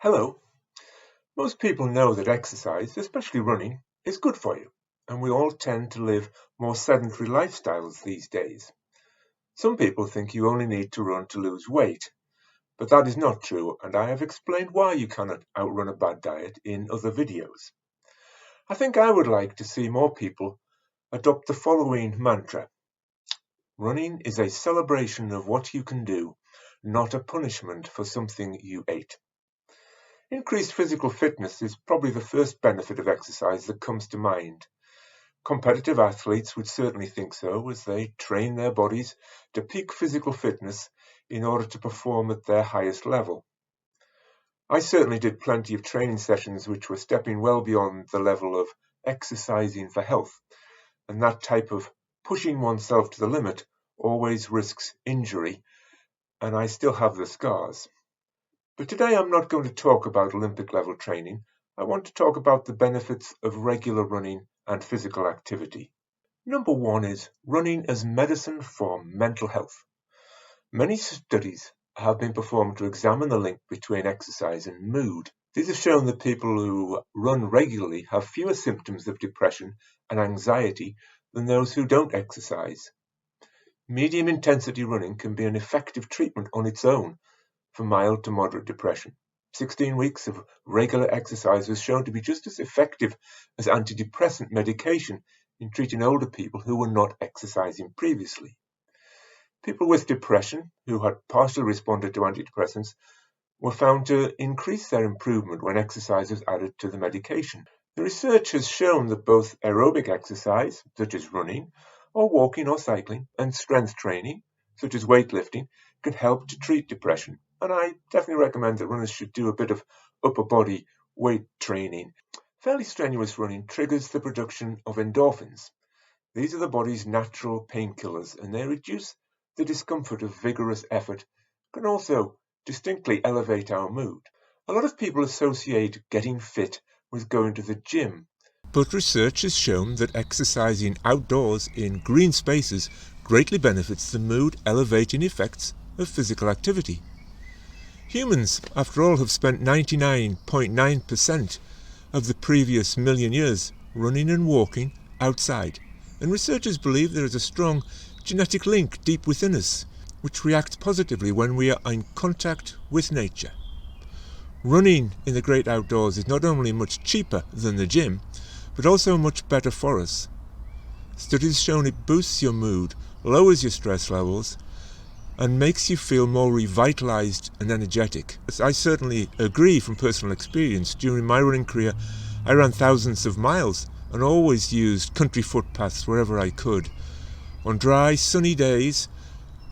Hello. Most people know that exercise, especially running, is good for you, and we all tend to live more sedentary lifestyles these days. Some people think you only need to run to lose weight, but that is not true, and I have explained why you cannot outrun a bad diet in other videos. I think I would like to see more people adopt the following mantra. Running is a celebration of what you can do, not a punishment for something you ate. Increased physical fitness is probably the first benefit of exercise that comes to mind. Competitive athletes would certainly think so as they train their bodies to peak physical fitness in order to perform at their highest level. I certainly did plenty of training sessions which were stepping well beyond the level of exercising for health, and that type of pushing oneself to the limit always risks injury, and I still have the scars. But today I'm not going to talk about Olympic level training. I want to talk about the benefits of regular running and physical activity. Number one is running as medicine for mental health. Many studies have been performed to examine the link between exercise and mood. These have shown that people who run regularly have fewer symptoms of depression and anxiety than those who don't exercise. Medium intensity running can be an effective treatment on its own for mild to moderate depression. 16 weeks of regular exercise was shown to be just as effective as antidepressant medication in treating older people who were not exercising previously. People with depression who had partially responded to antidepressants were found to increase their improvement when exercise was added to the medication. The research has shown that both aerobic exercise, such as running, or walking or cycling, and strength training, such as weightlifting, can help to treat depression. And I definitely recommend that runners should do a bit of upper body weight training. Fairly strenuous running triggers the production of endorphins. These are the body's natural painkillers, and they reduce the discomfort of vigorous effort, can also distinctly elevate our mood. A lot of people associate getting fit with going to the gym. But research has shown that exercising outdoors in green spaces greatly benefits the mood-elevating effects of physical activity. Humans, after all, have spent 99.9% of the previous million years running and walking outside, and researchers believe there is a strong genetic link deep within us, which reacts positively when we are in contact with nature. Running in the great outdoors is not only much cheaper than the gym, but also much better for us. Studies shown it boosts your mood, lowers your stress levels, and makes you feel more revitalized and energetic. I certainly agree from personal experience. During my running career, I ran thousands of miles and always used country footpaths wherever I could. On dry, sunny days,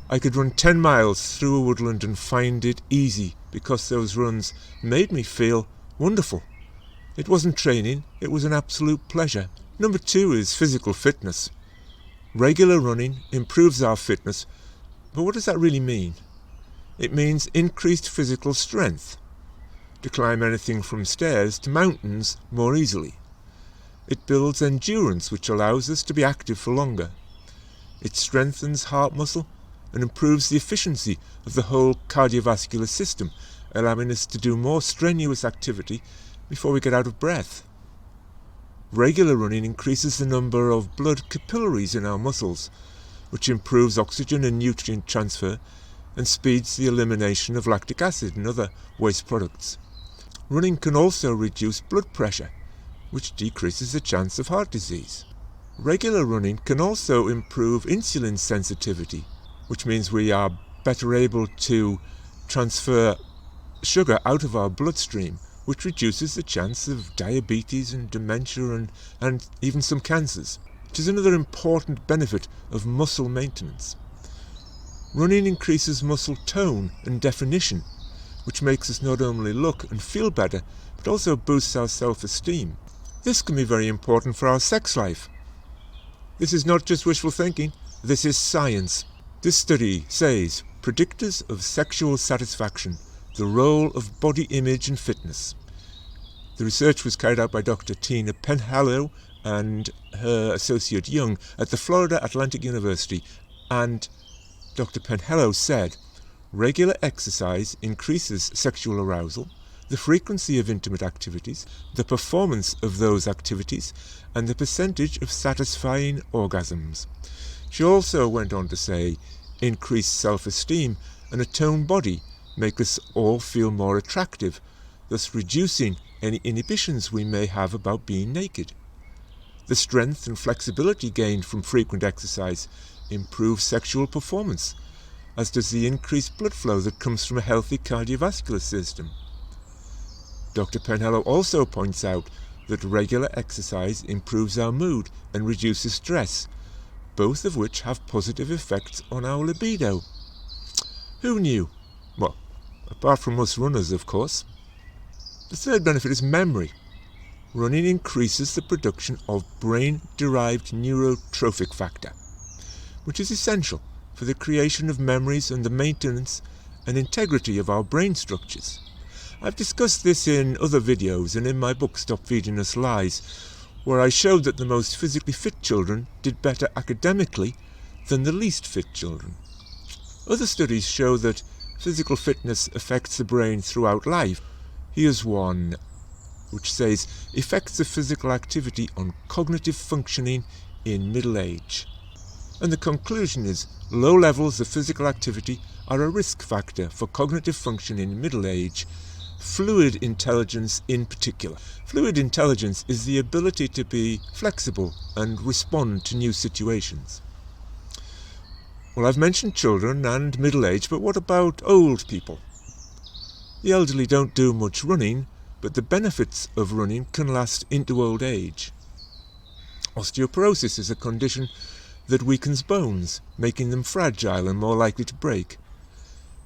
I could run 10 miles through a woodland and find it easy because those runs made me feel wonderful. It wasn't training, it was an absolute pleasure. Number two is physical fitness. Regular running improves our fitness, but what does that really mean? It means increased physical strength, to climb anything from stairs to mountains more easily. It builds endurance, which allows us to be active for longer. It strengthens heart muscle and improves the efficiency of the whole cardiovascular system, allowing us to do more strenuous activity before we get out of breath. Regular running increases the number of blood capillaries in our muscles, which improves oxygen and nutrient transfer and speeds the elimination of lactic acid and other waste products. Running can also reduce blood pressure, which decreases the chance of heart disease. Regular running can also improve insulin sensitivity, which means we are better able to transfer sugar out of our bloodstream, which reduces the chance of diabetes and dementia and even some cancers, which is another important benefit of muscle maintenance. Running increases muscle tone and definition, which makes us not only look and feel better, but also boosts our self-esteem. This can be very important for our sex life. This is not just wishful thinking, this is science. This study says, predictors of sexual satisfaction, the role of body image and fitness. The research was carried out by Dr. Tina Penhallow and her associate Young at the Florida Atlantic University, and Dr. Penhallow said, regular exercise increases sexual arousal the frequency of intimate activities, the performance of those activities, and the percentage of satisfying orgasms. She also went on to say, increased self-esteem and a toned body make us all feel more attractive, thus reducing any inhibitions we may have about being naked. The strength and flexibility gained from frequent exercise improves sexual performance, as does the increased blood flow that comes from a healthy cardiovascular system. Dr. Penhallow also points out that regular exercise improves our mood and reduces stress, both of which have positive effects on our libido. Who knew? Well, apart from us runners, of course. The third benefit is memory. Running increases the production of brain-derived neurotrophic factor, which is essential for the creation of memories and the maintenance and integrity of our brain structures. I've discussed this in other videos and in my book Stop Feeding Us Lies, where I showed that the most physically fit children did better academically than the least fit children. Other studies show that physical fitness affects the brain throughout life. Here's one which says, effects of physical activity on cognitive functioning in middle age. And the conclusion is, low levels of physical activity are a risk factor for cognitive function in middle age, fluid intelligence in particular. Fluid intelligence is the ability to be flexible and respond to new situations. Well, I've mentioned children and middle age, but what about old people? The elderly don't do much running, but the benefits of running can last into old age. Osteoporosis is a condition that weakens bones, making them fragile and more likely to break.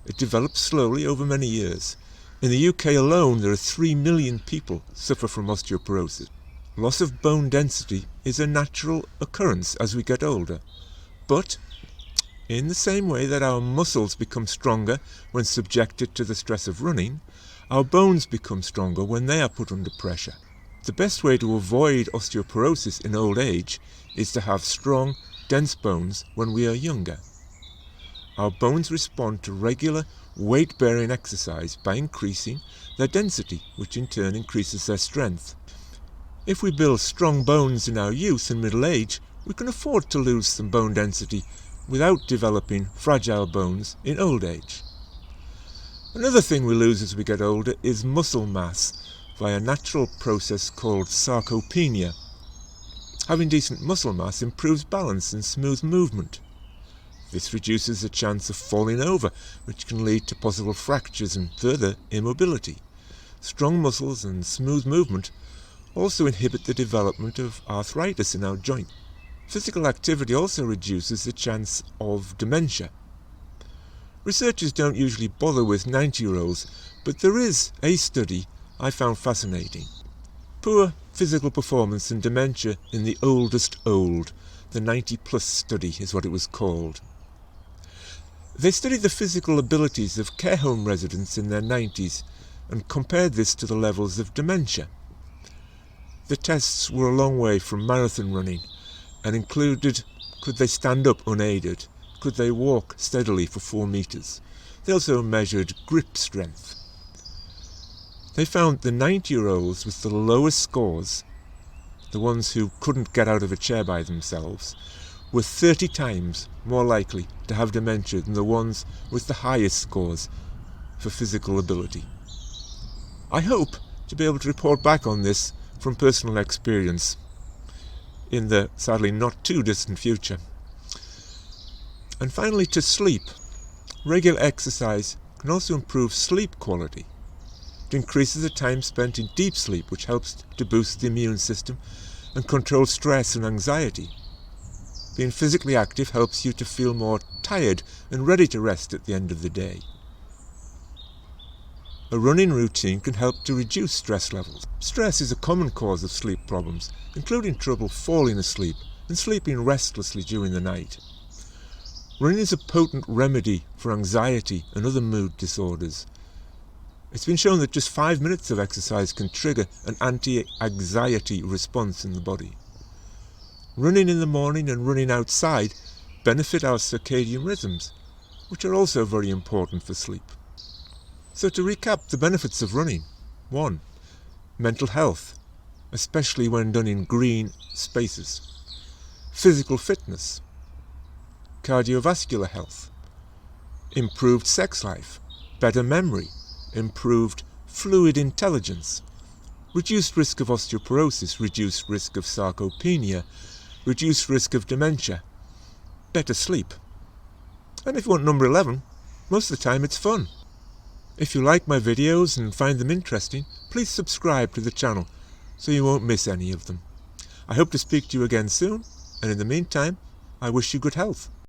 It develops slowly over many years. In the UK alone, there are 3 million people suffer from osteoporosis. Loss of bone density is a natural occurrence as we get older, but in the same way that our muscles become stronger when subjected to the stress of running, our bones become stronger when they are put under pressure. The best way to avoid osteoporosis in old age is to have strong, dense bones when we are younger. Our bones respond to regular, weight-bearing exercise by increasing their density, which in turn increases their strength. If we build strong bones in our youth and middle age, we can afford to lose some bone density without developing fragile bones in old age. Another thing we lose as we get older is muscle mass via a natural process called sarcopenia. Having decent muscle mass improves balance and smooth movement. This reduces the chance of falling over, which can lead to possible fractures and further immobility. Strong muscles and smooth movement also inhibit the development of arthritis in our joint. Physical activity also reduces the chance of dementia. Researchers don't usually bother with 90-year-olds, but there is a study I found fascinating. Poor physical performance and dementia in the oldest old. The 90-plus study is what it was called. They studied the physical abilities of care home residents in their 90s and compared this to the levels of dementia. The tests were a long way from marathon running and included, could they stand up unaided? Could they walk steadily for 4 meters? They also measured grip strength. They found the 90-year-olds with the lowest scores, the ones who couldn't get out of a chair by themselves, were 30 times more likely to have dementia than the ones with the highest scores for physical ability. I hope to be able to report back on this from personal experience in the sadly not too distant future. And finally, to sleep. Regular exercise can also improve sleep quality. It increases the time spent in deep sleep, which helps to boost the immune system and control stress and anxiety. Being physically active helps you to feel more tired and ready to rest at the end of the day. A running routine can help to reduce stress levels. Stress is a common cause of sleep problems, including trouble falling asleep and sleeping restlessly during the night. Running is a potent remedy for anxiety and other mood disorders. It's been shown that just 5 minutes of exercise can trigger an anti-anxiety response in the body. Running in the morning and running outside benefit our circadian rhythms, which are also very important for sleep. So to recap the benefits of running, 1. Mental health, especially when done in green spaces. Physical fitness. Cardiovascular health. Improved sex life. Better memory. Improved fluid intelligence. Reduced risk of osteoporosis. Reduced risk of sarcopenia. Reduced risk of dementia. Better sleep. And if you want number 11, most of the time it's fun. If you like my videos and find them interesting, please subscribe to the channel so you won't miss any of them. I hope to speak to you again soon, and in the meantime, I wish you good health.